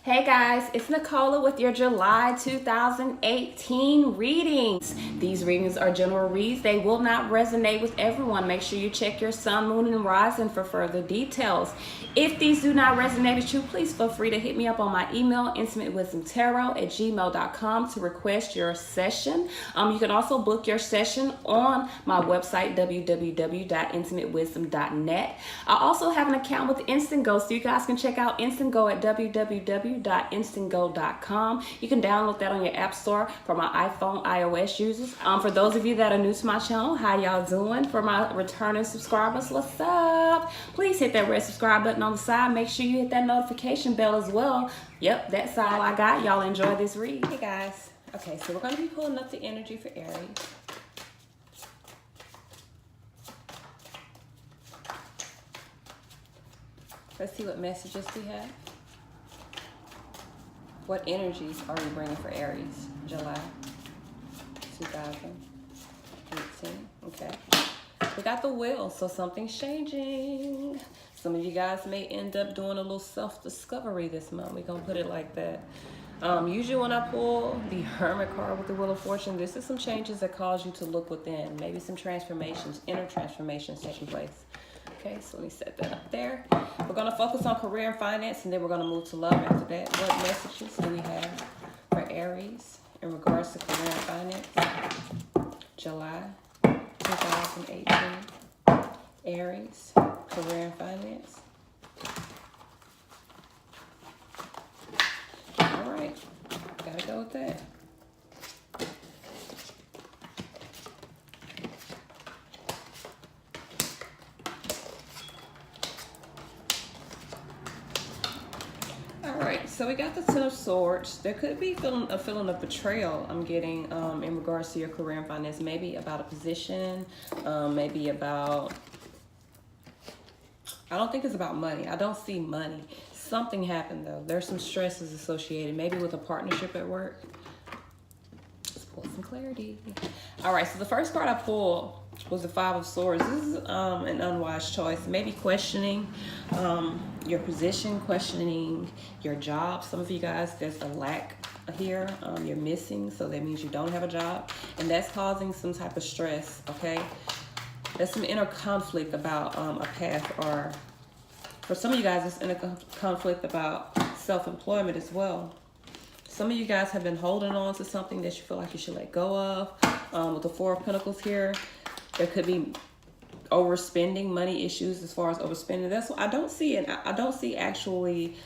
Hey guys, it's Nicola with your July 2018 readings. These readings are general reads. They will not resonate with everyone. Make sure you check your sun, moon, and rising for further details. If these do not resonate with you, please feel free to hit me up on my email, intimatewisdomtarot@gmail.com, to request your session. You can also book your session on my website, www.intimatewisdom.net. I also have an account with Instantgo, so you guys can check out Instantgo at www.instantgo.com. You can download that on your app store for my iPhone, iOS users. For those of you that are new to my channel, how y'all doing? For my returning subscribers, what's up? Please hit that red subscribe button on the side. Make sure you hit that notification bell as well. Yep, that's all I got. Y'all enjoy this read. Hey guys. Okay, so we're going to be pulling up the energy for Aries. Let's see what messages we have. What energies are we bringing for Aries? July 2018. Okay. We got the wheel, so something's changing. Some of you guys may end up doing a little self-discovery this month. We're going to put it like that. Usually when I pull the Hermit card with the Wheel of Fortune, this is some changes that cause you to look within. Maybe some transformations, inner transformations taking place. Okay, so let me set that up there. We're going to focus on career and finance, and then we're going to move to love after that. What messages do we have for Aries in regards to career and finance? July 2018. Aries, career and finance. All right, gotta go with that. So we got the Ten of Swords. There could be a feeling of betrayal I'm getting in regards to your career and finance. Maybe about a position, maybe about, I don't think it's about money. I don't see money. Something happened though. There's some stresses associated, maybe with a partnership at work. Let's pull some clarity. All right, so the first card I pulled was the Five of Swords. This is an unwise choice. Maybe questioning your position, questioning your job. Some of you guys, there's a lack here. You're missing, so that means you don't have a job. And that's causing some type of stress, okay? There's some inner conflict about a path, or for some of you guys, it's inner conflict about self-employment as well. Some of you guys have been holding on to something that you feel like you should let go of. With the Four of Pentacles here, there could be overspending, money issues as far as overspending. That's what I don't see. And I don't see actually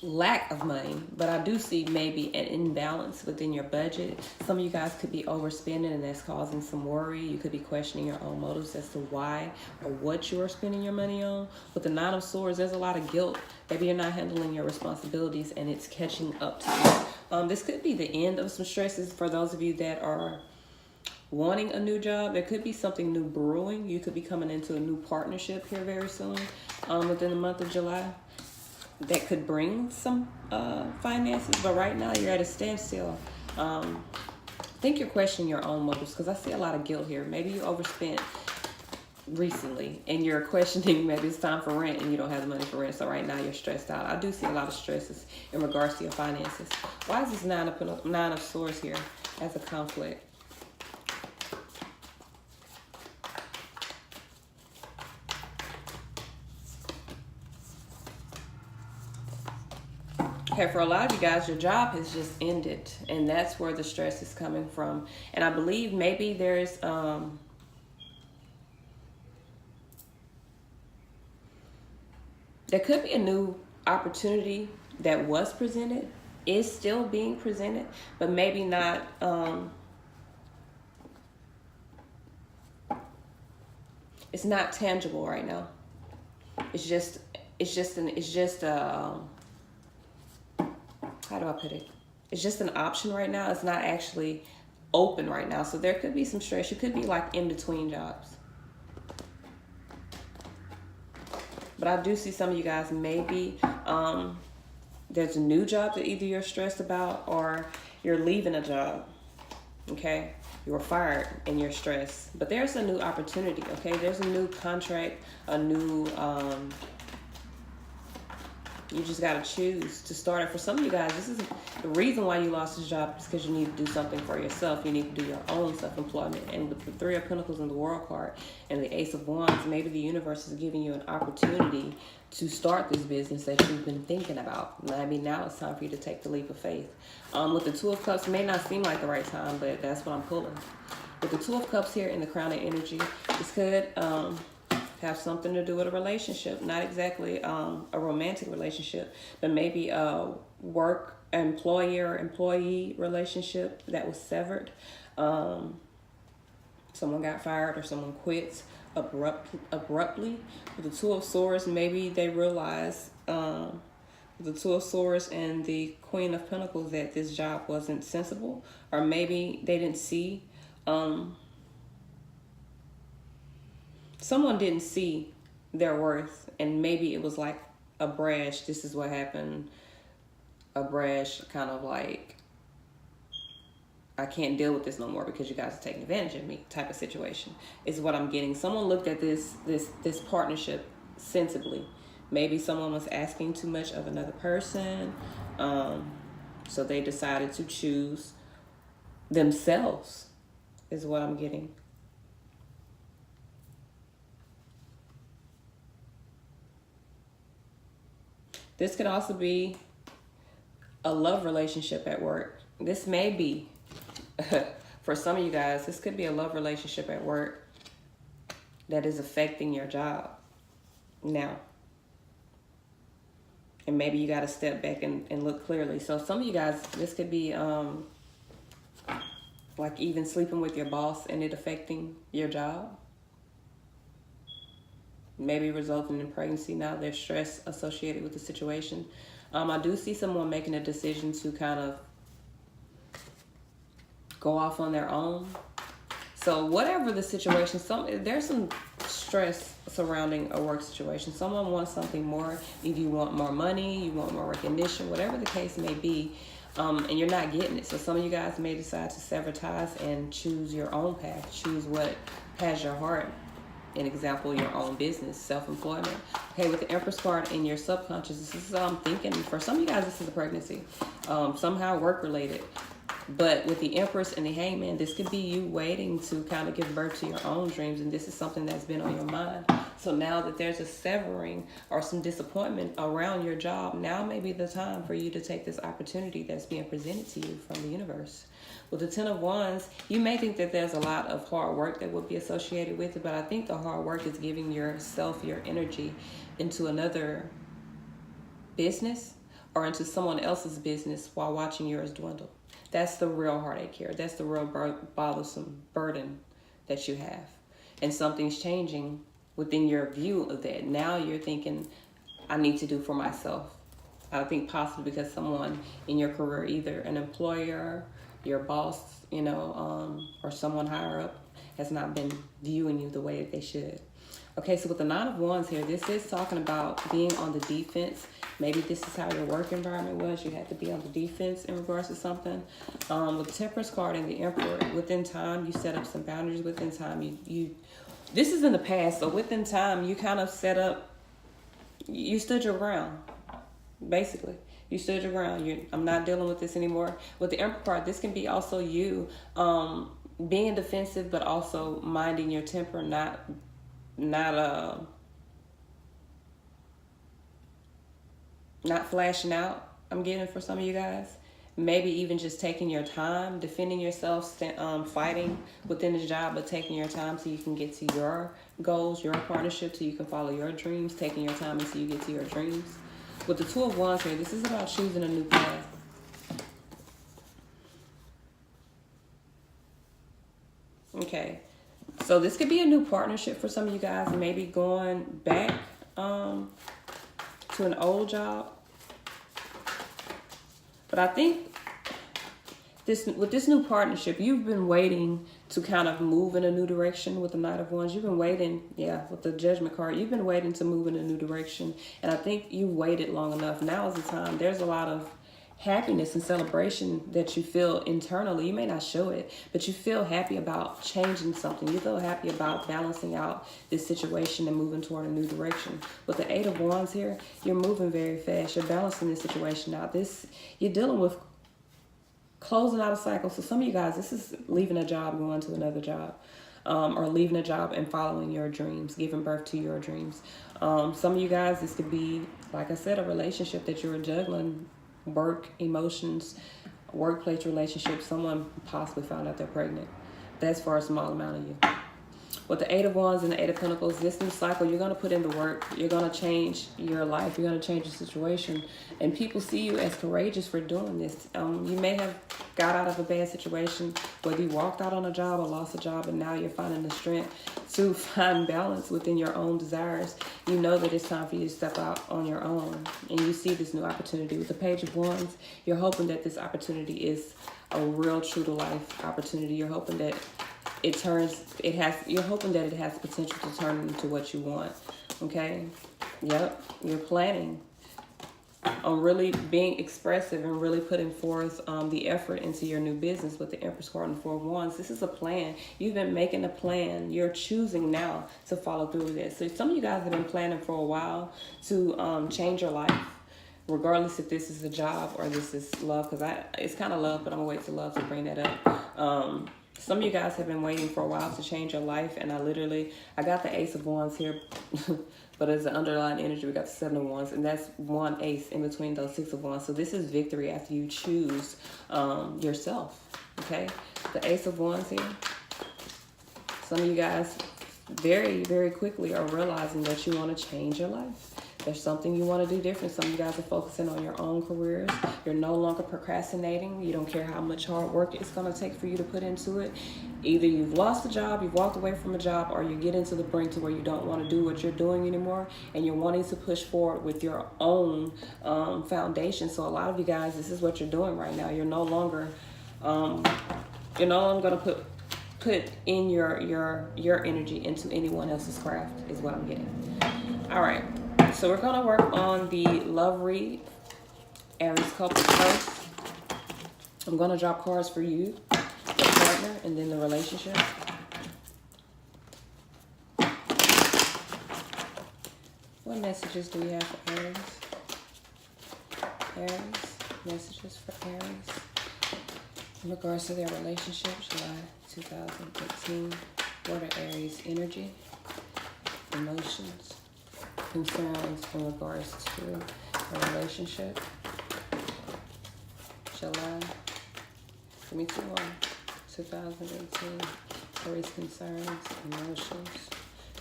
lack of money, but I do see maybe an imbalance within your budget. Some of you guys could be overspending, and that's causing some worry. You could be questioning your own motives as to why or what you are spending your money on. With the Nine of Swords, there's a lot of guilt. Maybe you're not handling your responsibilities and it's catching up to you. This could be the end of some stresses for those of you that are wanting a new job. There could be something new brewing. You could be coming into a new partnership here very soon, within the month of July. That could bring some finances, but right now you're at a standstill. I think you're questioning your own motives, because I see a lot of guilt here. Maybe you overspent recently and you're questioning maybe it's time for rent and you don't have the money for rent, so right now you're stressed out. I do see a lot of stresses in regards to your finances. Why is this Nine of Swords here as a conflict? Okay, for a lot of you guys, your job has just ended, and that's where the stress is coming from. And I believe maybe there's there could be a new opportunity that was presented, is still being presented, but maybe not it's not tangible right now. It's just how do I put it? It's just an option right now. It's not actually open right now. So there could be some stress. You could be like in between jobs. But I do see some of you guys, maybe there's a new job that either you're stressed about or you're leaving a job. Okay? You were fired and you're stressed. But there's a new opportunity, okay? There's a new contract, a new You just got to choose to start it. For some of you guys, this is the reason why you lost this job, is because you need to do something for yourself. You need to do your own self-employment. And with the Three of Pentacles and the World card and the Ace of Wands, maybe the universe is giving you an opportunity to start this business that you've been thinking about. I mean, now it's time for you to take the leap of faith. With the Two of Cups, it may not seem like the right time, but that's what I'm pulling. With the Two of Cups here in the Crown of Energy, this could have something to do with a relationship. Not exactly a romantic relationship, but maybe a work employer-employee relationship that was severed. Someone got fired or someone quits abruptly. With the Two of Swords, maybe they realize, the Two of Swords and the Queen of Pentacles, that this job wasn't sensible, or maybe they didn't see, someone didn't see their worth, and maybe it was like a brash, this is what happened, a brash kind of like, I can't deal with this no more because you guys are taking advantage of me type of situation is what I'm getting. Someone looked at this partnership sensibly. Maybe someone was asking too much of another person, so they decided to choose themselves is what I'm getting. This could also be a love relationship at work. This may be, for some of you guys, this could be a love relationship at work that is affecting your job now. And maybe you got to step back and look clearly. So some of you guys, this could be like even sleeping with your boss and it affecting your job. Maybe resulting in pregnancy. Now there's stress associated with the situation. I do see someone making a decision to kind of go off on their own. So whatever the situation, there's some stress surrounding a work situation. Someone wants something more. If you want more money, you want more recognition, whatever the case may be, and you're not getting it. So some of you guys may decide to sever ties and choose your own path. Choose what has your heart. An example, your own business, self-employment. Okay, with the Empress card in your subconscious, this is I'm thinking, for some of you guys, this is a pregnancy, somehow work-related. But with the Empress and the Hangman, this could be you waiting to kind of give birth to your own dreams, and this is something that's been on your mind. So now that there's a severing or some disappointment around your job, now may be the time for you to take this opportunity that's being presented to you from the universe. With the Ten of Wands, you may think that there's a lot of hard work that would be associated with it, but I think the hard work is giving yourself your energy into another business or into someone else's business while watching yours dwindle. That's the real heartache here. That's the real bothersome burden that you have. And something's changing within your view of that. Now you're thinking, I need to do for myself. I think possibly because someone in your career, either an employer, your boss, or someone higher up has not been viewing you the way that they should. Okay, so with the Nine of Wands here, this is talking about being on the defense. Maybe this is how your work environment was. You had to be on the defense in regards to something. With the Temperance card and the Emperor, within time, you set up some boundaries. Within time, this is in the past, so within time, you kind of you stood your ground, basically. You stood your ground. I'm not dealing with this anymore. With the Emperor card, this can be also you being defensive, but also minding your temper, not flashing out. I'm getting for some of you guys. Maybe even just taking your time, defending yourself, fighting within the job, but taking your time so you can get to your goals, your partnership, so you can follow your dreams, taking your time until you get to your dreams. With the Two of Wands here, this is about choosing a new path. Okay, so this could be a new partnership for some of you guys, maybe going back to an old job. But I think with this new partnership, you've been waiting to kind of move in a new direction with the Knight of Wands. You've been waiting, with the Judgment card, you've been waiting to move in a new direction. And I think you waited long enough. Now is the time. There's a lot of happiness and celebration that you feel internally. You may not show it, but you feel happy about changing something. You feel happy about balancing out this situation and moving toward a new direction. With the Eight of Wands here, you're moving very fast. You're balancing this situation out. You're dealing with closing out a cycle. So some of you guys, this is leaving a job, going to another job. Or leaving a job and following your dreams, giving birth to your dreams. Some of you guys, this could be, like I said, a relationship that you're juggling, work, emotions, workplace relationship. Someone possibly found out they're pregnant. That's for a small amount of you. With the Eight of Wands and the Eight of Pentacles, this new cycle, you're going to put in the work. You're going to change your life. You're going to change your situation. And people see you as courageous for doing this. You may have got out of a bad situation, whether you walked out on a job or lost a job, and now you're finding the strength to find balance within your own desires. You know that it's time for you to step out on your own. And you see this new opportunity. With the Page of Wands, you're hoping that this opportunity is a real true to life opportunity. You're hoping that you're hoping that it has the potential to turn into what you want. Okay? Yep. You're planning on really being expressive and really putting forth the effort into your new business with the Empress card and the Four of Wands. This is a plan. You've been making a plan. You're choosing now to follow through with this. So some of you guys have been planning for a while to change your life, regardless if this is a job or this is love, because it's kind of love, but I'm going to wait to love to bring that up. Some of you guys have been waiting for a while to change your life, and I got the Ace of Wands here, but as an underlying energy, we got the Seven of Wands, and that's one ace in between those Six of Wands. So this is victory after you choose yourself, okay? The Ace of Wands here. Some of you guys very, very quickly are realizing that you want to change your life. There's something you want to do different. Some of you guys are focusing on your own careers. You're no longer procrastinating. You don't care how much hard work it's going to take for you to put into it. Either you've lost a job, you've walked away from a job, or you're getting to the brink to where you don't want to do what you're doing anymore, and you're wanting to push forward with your own foundation. So a lot of you guys, this is what you're doing right now. You're no longer going to put in your energy into anyone else's craft is what I'm getting. All right. So we're going to work on the love read, Aries couple first. I'm going to drop cards for you, the partner, and then the relationship. What messages do we have for Aries? Aries, messages for Aries. In regards to their relationship, July 2018. What are Aries' energy, emotions, concerns in regards to a relationship? July 2018. Aries concerns, emotions,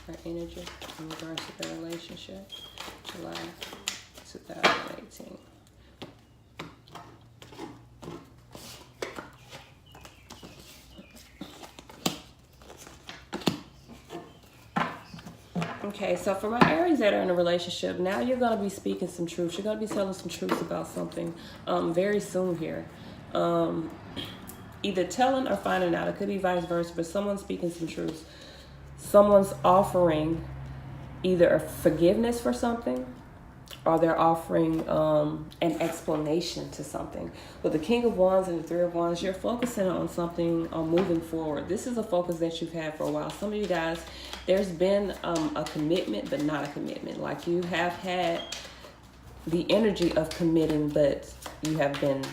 or energy in regards to the relationship. July 2018. Okay, so for my Aries that are in a relationship, now you're going to be speaking some truth. You're going to be telling some truth about something very soon here. Either telling or finding out. It could be vice versa, but someone's speaking some truth. Someone's offering either a forgiveness for something, or they're offering an explanation to something. With the King of Wands and the Three of Wands, you're focusing on something, on moving forward. This is a focus that you've had for a while. Some of you guys, there's been a commitment, but not a commitment. Like you have had the energy of committing, but you have been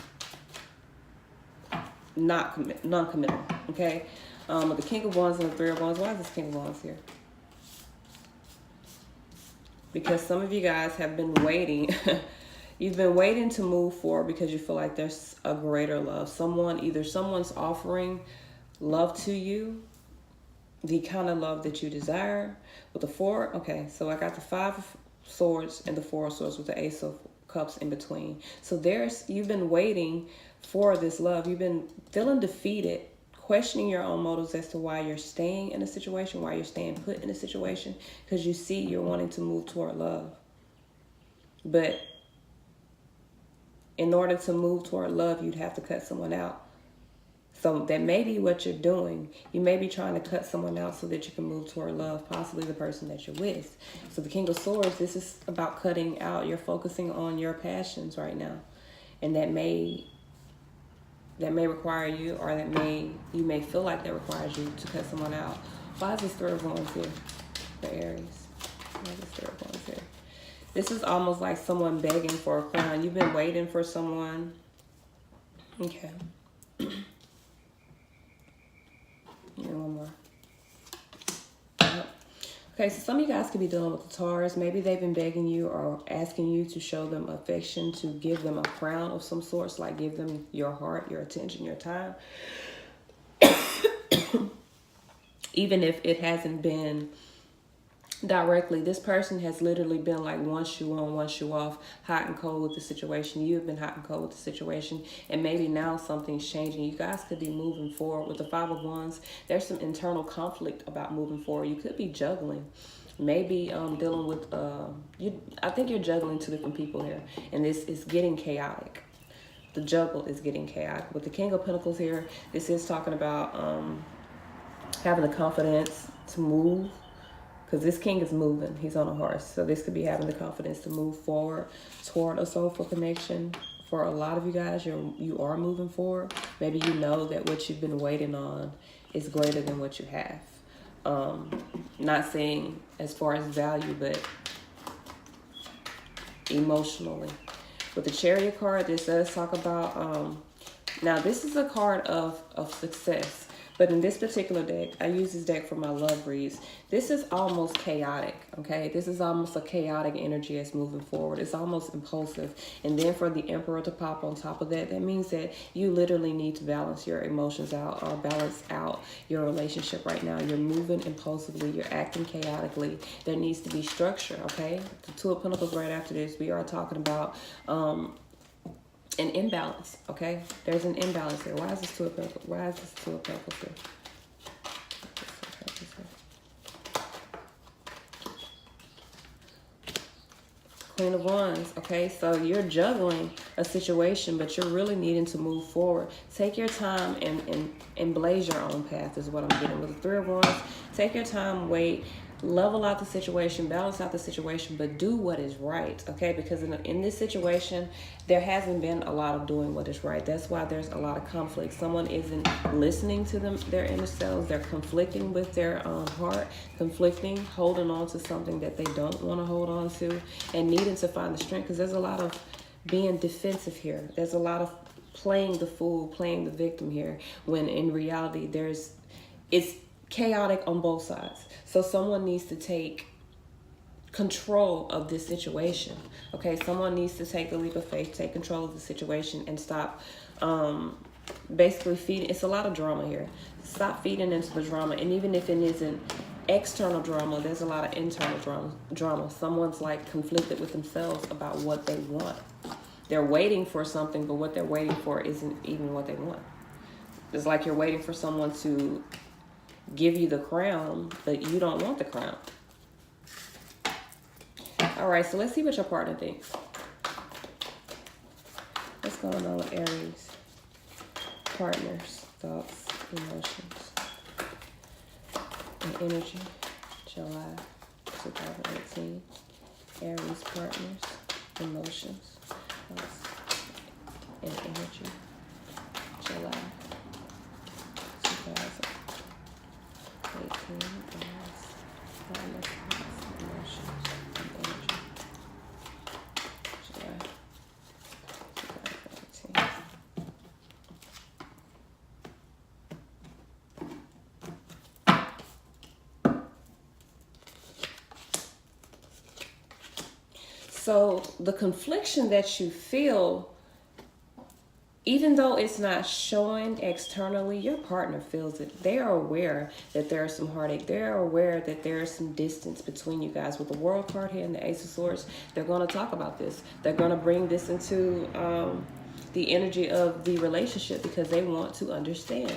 non-committal, okay? With the King of Wands and the Three of Wands, why is this King of Wands here? Because some of you guys have been waiting. You've been waiting to move forward because you feel like there's a greater love. Someone's offering love to you, the kind of love that you desire. With the Four, okay, so I got the Five of Swords and the Four of Swords with the Ace of Cups in between. So you've been waiting for this love. You've been feeling defeated, questioning your own motives as to why you're staying in a situation, why you're staying put in a situation, because you see you're wanting to move toward love. But in order to move toward love, you'd have to cut someone out. So that may be what you're doing. You may be trying to cut someone out so that you can move toward love, possibly the person that you're with. So the King of Swords, this is about cutting out. You're focusing on your passions right now. and that may require you, or you may feel like that requires you to cut someone out. Why is this Three of Wands here for Aries? Why is this Three of Wands here? This is almost like someone begging for a crown. You've been waiting for someone. Okay. One more. Yep. Okay, so some of you guys could be dealing with the Taurus. Maybe they've been begging you or asking you to show them affection, to give them a crown of some sorts, like give them your heart, your attention, your time. Even if it hasn't been directly, this person has literally been like one shoe on, one shoe off, hot and cold with the situation. You've been hot and cold with the situation, and maybe now something's changing. You guys could be moving forward. With the Five of Wands, there's some internal conflict about moving forward. You could be juggling, maybe dealing with I think you're juggling two different people here, and this is getting chaotic. The juggle is getting chaotic. With the King of Pentacles here, this is talking about having the confidence to move, because this king is moving. He's on a horse. So this could be having the confidence to move forward toward a soulful connection. For a lot of you guys, you are moving forward. Maybe you know that what you've been waiting on is greater than what you have. Not saying as far as value, but emotionally. With the Chariot card, this does talk about, now this is a card of success. But in this particular deck, I use this deck for my love reads. This is almost chaotic, okay? This is almost a chaotic energy that's moving forward. It's almost impulsive. And then for the Emperor to pop on top of that, that means that you literally need to balance your emotions out, or balance out your relationship right now. You're moving impulsively. You're acting chaotically. There needs to be structure, okay? The Two of Pentacles right after this, we are talking about an imbalance, okay? There's an imbalance here. Why is this Two of Pentacles? Why is this Two of Pentacles here? Queen of Wands, okay? So you're juggling a situation, but you're really needing to move forward. Take your time and blaze your own path is what I'm getting. With the Three of Wands, take your time, wait, level out the situation, balance out the situation, but do what is right, okay? Because in this situation, there hasn't been a lot of doing what is right. That's why there's a lot of conflict. Someone isn't listening to their inner selves. They're conflicting with their heart, conflicting, holding on to something that they don't want to hold on to, and needing to find the strength, because there's a lot of being defensive here. There's a lot of playing the fool, playing the victim here, when in reality it's chaotic on both sides. So someone needs to take control of this situation, okay? Someone needs to take the leap of faith, take control of the situation, and stop basically feeding. It's a lot of drama here. Stop feeding into the drama. And even if it isn't external drama, there's a lot of internal drama. Someone's like conflicted with themselves about what they want. They're waiting for something, but what they're waiting for isn't even what they want. It's like you're waiting for someone to give you the crown, but you don't want the crown. All right, so let's see what your partner thinks. What's going on with Aries? Partners, thoughts, emotions, and energy. July 2018. Aries partners, emotions, thoughts, and energy. July 2018. So the confliction that you feel, even though it's not showing externally, your partner feels it. They are aware that there is some heartache. They're aware that there is some distance between you guys. With the World card here and the Ace of Swords, they're going to talk about this. They're going to bring this into the energy of the relationship, because they want to understand.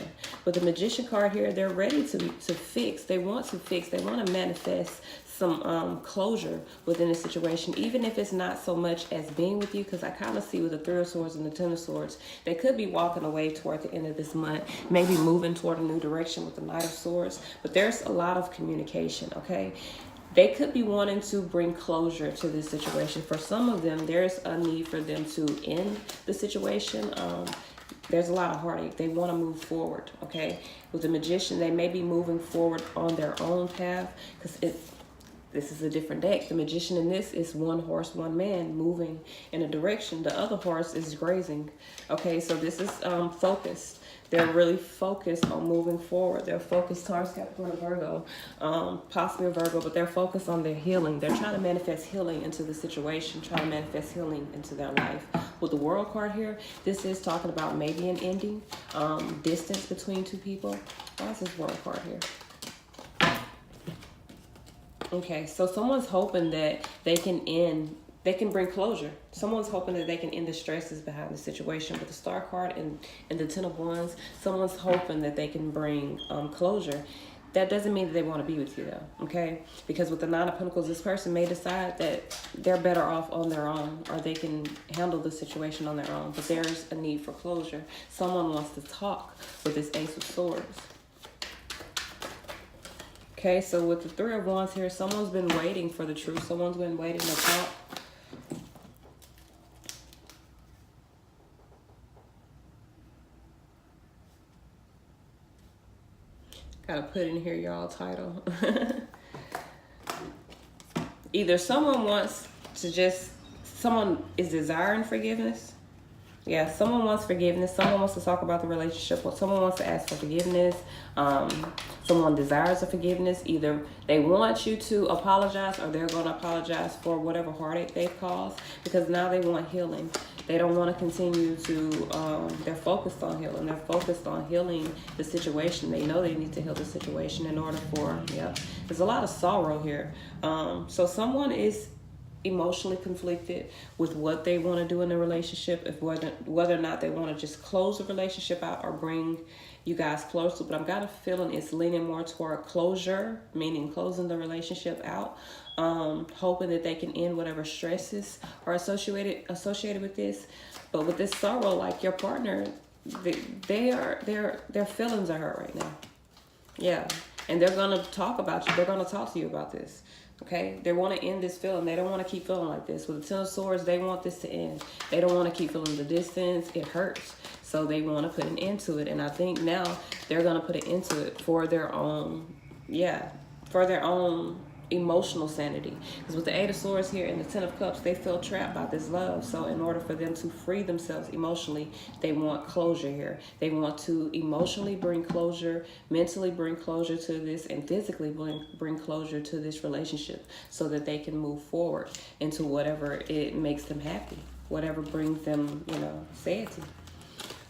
With the Magician card here, they're ready to fix. They want to fix. They want to manifest some closure within the situation, even if it's not so much as being with you, because I kind of see with the Three of Swords and the Ten of Swords, they could be walking away toward the end of this month, maybe moving toward a new direction with the Knight of Swords, but there's a lot of communication, okay? they could be wanting to bring closure to this situation. For some of them, there's a need for them to end the situation. There's a lot of heartache. They want to move forward, okay? With the Magician, they may be moving forward on their own path, because this is a different deck. The Magician in this is one horse, one man moving in a direction. The other horse is grazing, okay? So this is focused. They're really focused on moving forward. They're focused, Taurus, Capricorn, and Virgo, possibly a Virgo, but they're focused on their healing. They're trying to manifest healing into the situation, trying to manifest healing into their life. With the World card here, this is talking about maybe an ending, distance between two people. Why is this World card here? Okay, so someone's hoping that they can bring closure. Someone's hoping that they can end the stresses behind the situation. With the Star card and the Ten of Wands, someone's hoping that they can bring closure. That doesn't mean that they want to be with you, though, okay? Because with the Nine of Pentacles, this person may decide that they're better off on their own, or they can handle the situation on their own. But there's a need for closure. Someone wants to talk with this Ace of Swords. Okay, so with the Three of Wands here, someone's been waiting for the truth. Someone's been waiting to talk. Gotta put in here y'all title. Either someone wants to someone is desiring forgiveness. Yeah, someone wants forgiveness. Someone wants to talk about the relationship. Someone wants to ask for forgiveness. Someone desires a forgiveness. Either they want you to apologize, or they're going to apologize for whatever heartache they've caused, because now they want healing. They don't want to continue to, they're focused on healing. They're focused on healing the situation. They know they need to heal the situation in order for, there's a lot of sorrow here. So someone is emotionally conflicted with what they want to do in the relationship, if whether or not they want to just close the relationship out or bring you guys closer. But I've got a feeling it's leaning more toward closure, meaning closing the relationship out, hoping that they can end whatever stresses are associated with this. But with this sorrow, like your partner, their feelings are hurt right now. Yeah, and they're gonna talk about you. They're gonna talk to you about this. Okay, they want to end this feeling. They don't want to keep feeling like this. With the Ten of Swords, they want this to end. They don't want to keep feeling the distance. It hurts. So they want to put an end to it. And I think now they're going to put an end to it for their own, for their own emotional sanity. Because with the Eight of Swords here and the Ten of Cups, they feel trapped by this love. So in order for them to free themselves emotionally, they want closure here. They want to emotionally bring closure, mentally bring closure to this, and physically bring closure to this relationship, so that they can move forward into whatever it makes them happy, whatever brings them, sanity.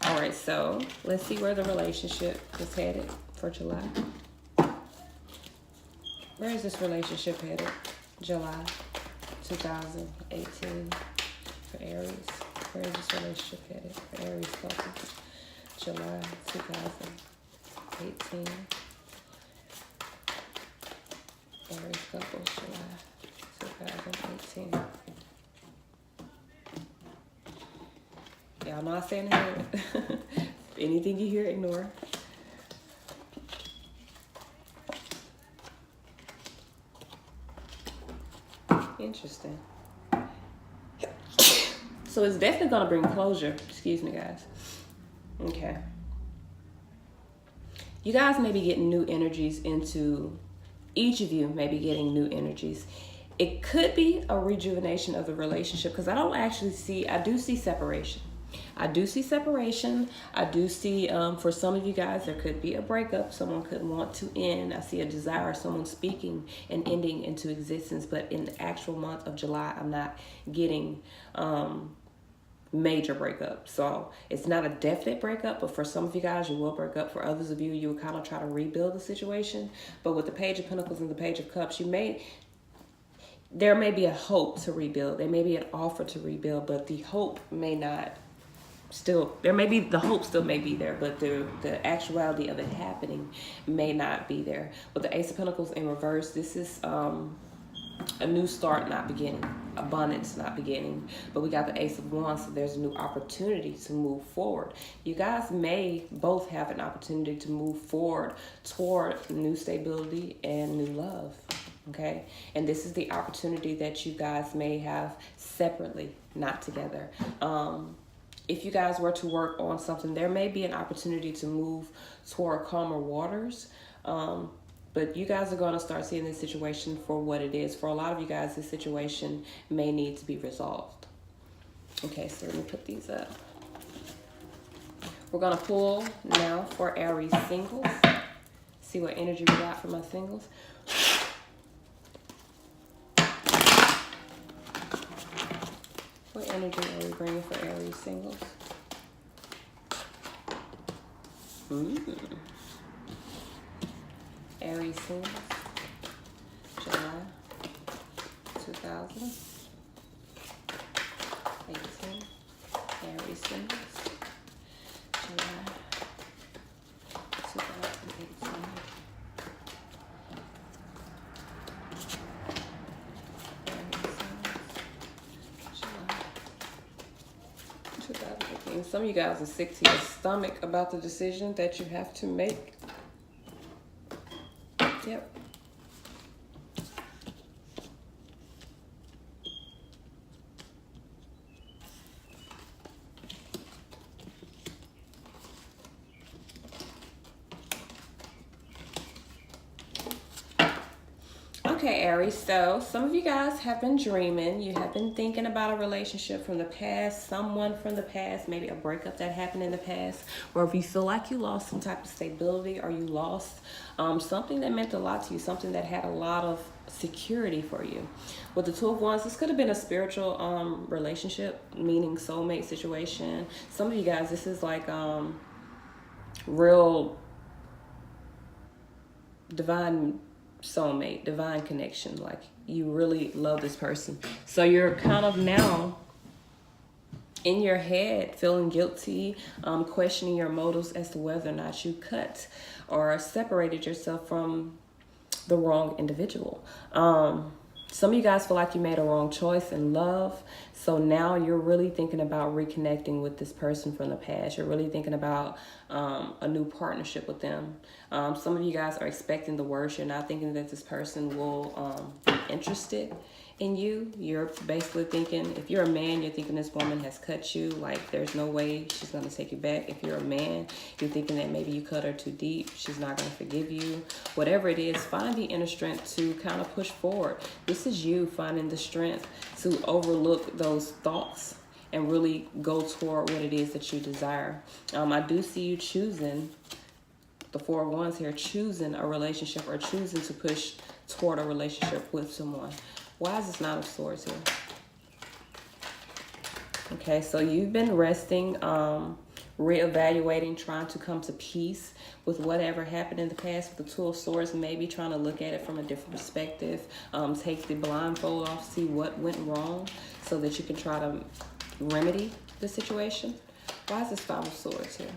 All right, so let's see where the relationship is headed for July. Where is this relationship headed? July 2018 for Aries. Where is this relationship headed for Aries couple? July 2018. Aries couple, July 2018. Y'all know I stand ahead. Anything you hear, ignore. Interesting. So it's definitely going to bring closure. Excuse me, guys. Okay. You guys may be getting new energies into, each of you may be getting new energies. It could be a rejuvenation of the relationship, because I do see separation. I do see for some of you guys, there could be a breakup. Someone could want to end. I see a desire, someone speaking and ending into existence. But in the actual month of July, I'm not getting major breakup. So it's not a definite breakup, but for some of you guys, you will break up. For others of you, you will kind of try to rebuild the situation. But with the Page of Pentacles and the Page of Cups, there may be a hope to rebuild. There may be an offer to rebuild, but the hope may not. The hope still may be there, but the actuality of it happening may not be there. With the Ace of Pentacles in reverse, this is a new start, not beginning. Abundance, not beginning. But we got the Ace of Wands, so there's a new opportunity to move forward. You guys may both have an opportunity to move forward toward new stability and new love. Okay, and this is the opportunity that you guys may have separately, not together. If you guys were to work on something, there may be an opportunity to move toward calmer waters. But you guys are going to start seeing this situation for what it is. For a lot of you guys, this situation may need to be resolved. Okay, so let me put these up. We're going to pull now for Aries singles. See what energy we got for my singles. What energy are we bringing for Aries singles? Aries singles, July 2018. Aries singles, July 2018. Some of you guys are sick to your stomach about the decision that you have to make. Yep. Okay, Aries, so some of you guys have been dreaming. You have been thinking about a relationship from the past, someone from the past, maybe a breakup that happened in the past, or if you feel like you lost some type of stability or you lost something that meant a lot to you, something that had a lot of security for you. With the Two of Wands, this could have been a spiritual relationship, meaning soulmate situation. Some of you guys, this is like real divine soulmate, divine connection. Like you really love this person. So you're kind of now in your head feeling guilty, questioning your motives as to whether or not you cut or separated yourself from the wrong individual. Some of you guys feel like you made a wrong choice in love. So now you're really thinking about reconnecting with this person from the past. You're really thinking about a new partnership with them. Some of you guys are expecting the worst. You're not thinking that this person will be interested in you. You're basically thinking, if you're a man, you're thinking this woman has cut you. Like there's no way she's going to take you back. If you're a man, you're thinking that maybe you cut her too deep. She's not going to forgive you. Whatever it is, find the inner strength to kind of push forward. This is you finding the strength to overlook those thoughts and really go toward what it is that you desire. I do see you choosing, the Four of Wands here, choosing a relationship or choosing to push toward a relationship with someone. Why is this Nine of Swords here? Okay, so you've been resting, reevaluating, trying to come to peace with whatever happened in the past with the Two of Swords, maybe trying to look at it from a different perspective, take the blindfold off, see what went wrong so that you can try to remedy the situation. Why is this Five of Swords here?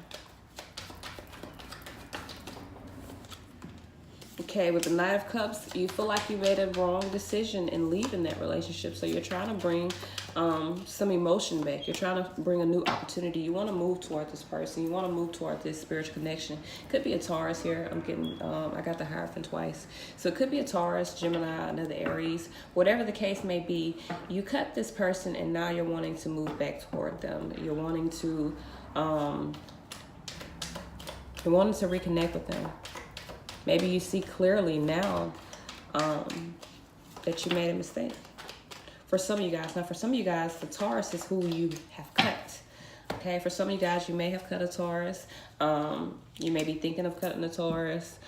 Okay, with the Knight of Cups, you feel like you made a wrong decision in leaving that relationship. So you're trying to bring some emotion back. You're trying to bring a new opportunity. You want to move toward this person. You want to move toward this spiritual connection. Could be a Taurus here. I'm getting, I got the Hierophant twice. So it could be a Taurus, Gemini, another Aries. Whatever the case may be, you cut this person and now you're wanting to move back toward them. You're wanting to reconnect with them. Maybe you see clearly now that you made a mistake. For some of you guys. Now, for some of you guys, the Taurus is who you have cut. Okay, for some of you guys, you may have cut a Taurus. You may be thinking of cutting a Taurus.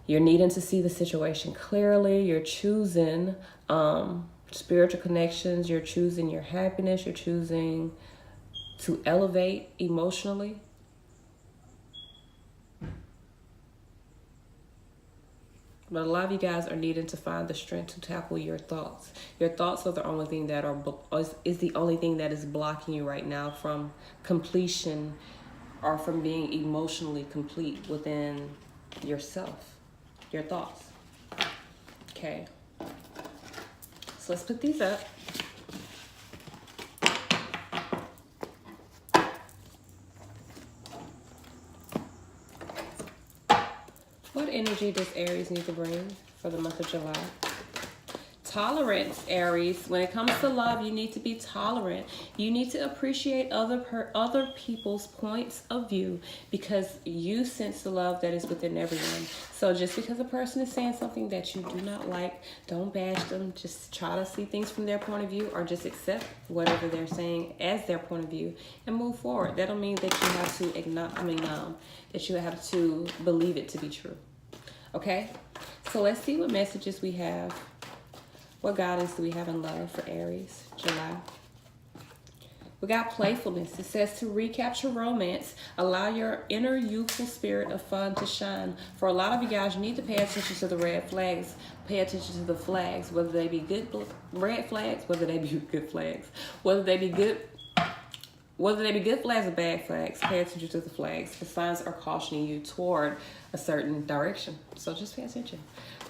You're needing to see the situation clearly. You're choosing spiritual connections. You're choosing your happiness. You're choosing to elevate emotionally. But a lot of you guys are needing to find the strength to tackle your thoughts. Your thoughts are the only thing that is the only thing that is blocking you right now from completion or from being emotionally complete within yourself. Your thoughts. Okay. So let's put these up. What energy does Aries need to bring for the month of July? Tolerance, Aries. When it comes to love, you need to be tolerant. You need to appreciate other people's points of view, because you sense the love that is within everyone. So just because a person is saying something that you do not like, don't bash them. Just try to see things from their point of view, or just accept whatever they're saying as their point of view and move forward. That don't mean that you have to that you have to believe it to be true. Okay? So let's see what messages we have. What guidance do we have in love for Aries, July? We got playfulness. It says to recapture romance, allow your inner youthful spirit of fun to shine. For a lot of you guys, you need to pay attention to the red flags. Pay attention to the flags, whether they be good red flags, whether they be good flags, whether they be good flags or bad flags. Pay attention to the flags. The signs are cautioning you toward a certain direction. So just pay attention.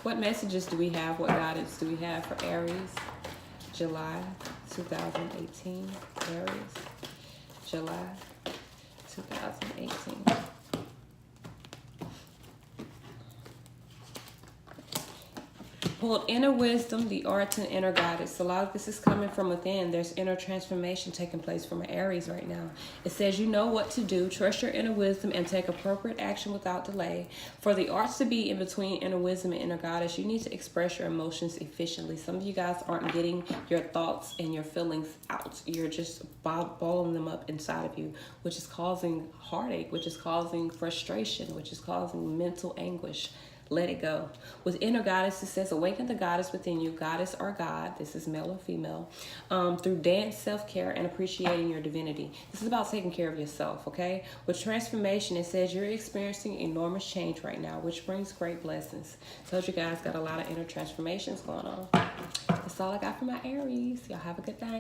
What messages do we have? What guidance do we have for Aries? July 2018. Aries. July 2018. Pulled inner wisdom, the arts, and inner guidance. A lot of this is coming from within. There's inner transformation taking place from an Aries right now. It says you know what to do. Trust your inner wisdom and take appropriate action without delay. For the arts to be in between inner wisdom and inner goddess, you need to express your emotions efficiently. Some of you guys aren't getting your thoughts and your feelings out. You're just balling them up inside of you, which is causing heartache, which is causing frustration, which is causing mental anguish. Let it go. With inner goddess, it says awaken the goddess within you, goddess or God, this is male or female, through dance, self-care, and appreciating your divinity. This is about taking care of yourself, okay? With transformation, it says you're experiencing enormous change right now, which brings great blessings. Told you guys got a lot of inner transformations going on. That's all I got for my Aries. Y'all have a good day.